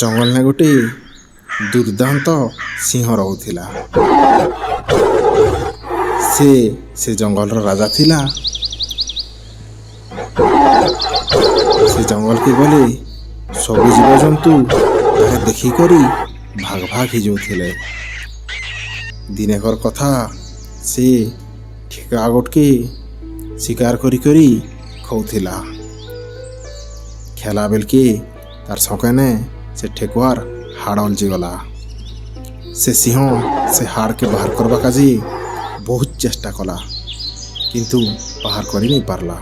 ଜଙ୍ଗଲରେ ଗୋଟେ ଦୁର୍ଦାନ୍ତ ସିଂହ ରହୁଥିଲା। ସେ ଜଙ୍ଗଲର ରାଜା ଥିଲା। ସେ ଜଙ୍ଗଲକୁ ଗଲେ ସବୁ ଜୀବଜନ୍ତୁ ତାকে ଦେଖିକରି ଭାଗ ଭାଗ ହେଇଯାଉଥିଲେ। ଦିନେକର କଥା, ସେ ଠିକା ଗୋଟକେ ଶିକାର କରି ଖାଉଥିଲା। ଖେଲା ବେଲକେ ତାର ସକେନେ ସେ ଠେକୁଆର ହାଡ଼ ଅଲଜିଗଲା। ସେ ସିଂହ ସେ ହାଡ଼କେ ବାହାର କରବା କାଜେ ବହୁତ ଚେଷ୍ଟା କଲା, କିନ୍ତୁ ବାହାର କରି नहीं पारला।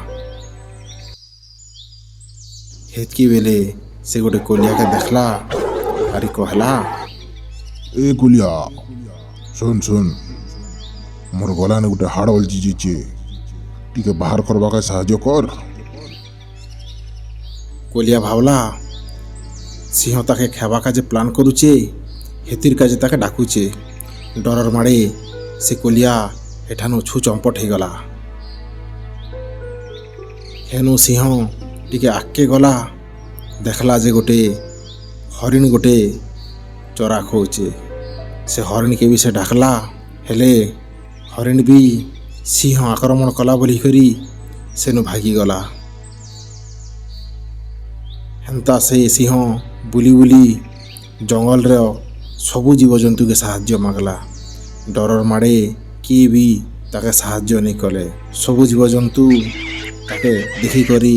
हेतकी बेले से गोटे कोलिया के देखला आरी कहला, ए गुलिया सुन सुन, मोर गलाने गोटे हाड़ अलजी जाइए, टिके बाहर करवा का साहाଯ୍ୟ कर। कोलिया भावला सिंह ताके खेबा काजे प्लान करुचे, हेतिर काजे ताके डाकुचे। डरर मारे से कोलिया हेठानु छु चंपट हो गला। हेनु सिंह टिके आके गला, देखला जे गोटे हरिण गोटे चरा खोचे। से हरिण के भी से डाकला, हेले हरिण भी सिंह आक्रमण कला बोली करी सेनु भागी गला। हेन्ता से सिंह बुली बुली जंगल रे सबु जीवजंतु के साहाଯ୍ୟ मागला। डरर मारे किए भी ताके साहाଯ୍য नहीं कले। सबु जीवजंतु ताके देखी करी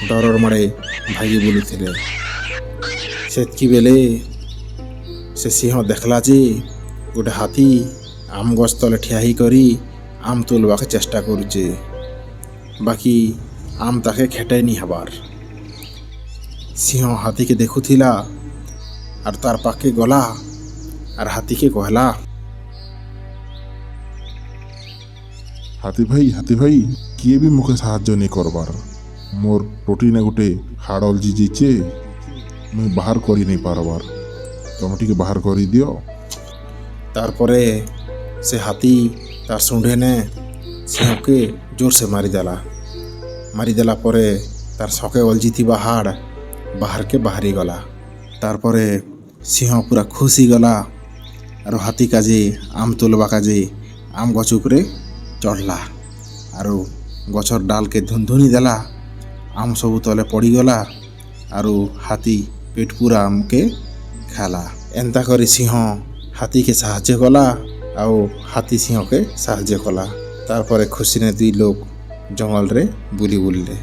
डरर मारे भागी बुलुथिले। सेतकी बेले से सिंह देखला जे गोटे हाथी आम गछ तले ठिया ही करी आम तोलवा के चेष्टा करुचे, बाकी आम ताके खेटे नहीं हबार। सिंह हाथी के देखुथिला और तार पाके गला और हाथी के कहला, हाथी भाई किए भी मुखे साहाଯ୍য नहीं करबार। मोर प्रोटीन गोटे हाड़ अलजी जाइए, मुई बाहर करी नहीं पारबार, तुम टिके बाहर करी दियो। तारपरे से हाथी तार सुंढे ने सिंह के जोर से मारी देला परे तार सके अलजी थी हाड़ बाहर के बाहरी गला। तारपरे सिंह पूरा खुशी गला और हाथी काजे आम तोलवा काजे आम गछ उपरे चढ़ला और गछर डाल के धुनधुनी देला। आम सबू तले पड़ीगला और हाथी पेट पूरा आम के खाला। एंता करी सिंह हाथी के साहाଯ୍য कला और हाथी सिंह के साहाଯ୍য कला। तारपरे खुशी ने दुई लोग जंगल रे बुली बुलले।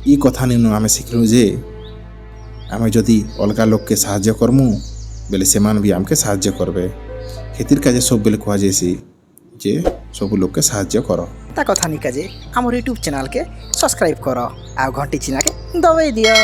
ई कथा निनु आमे शिखलु जे आमे जदि अलगा लोग के साहाଯ୍য करमु बेले सेमान भी आमके साहाଯ୍য करबे। खेतिर काजे सब बेले कहा जैसी जे सब लोग के साहाଯ୍য कर। ता कथा निका जे हमर यूट्यूब चैनल के सब्सक्राइब कर आ घंटी चिन्ह के दबाई दियो।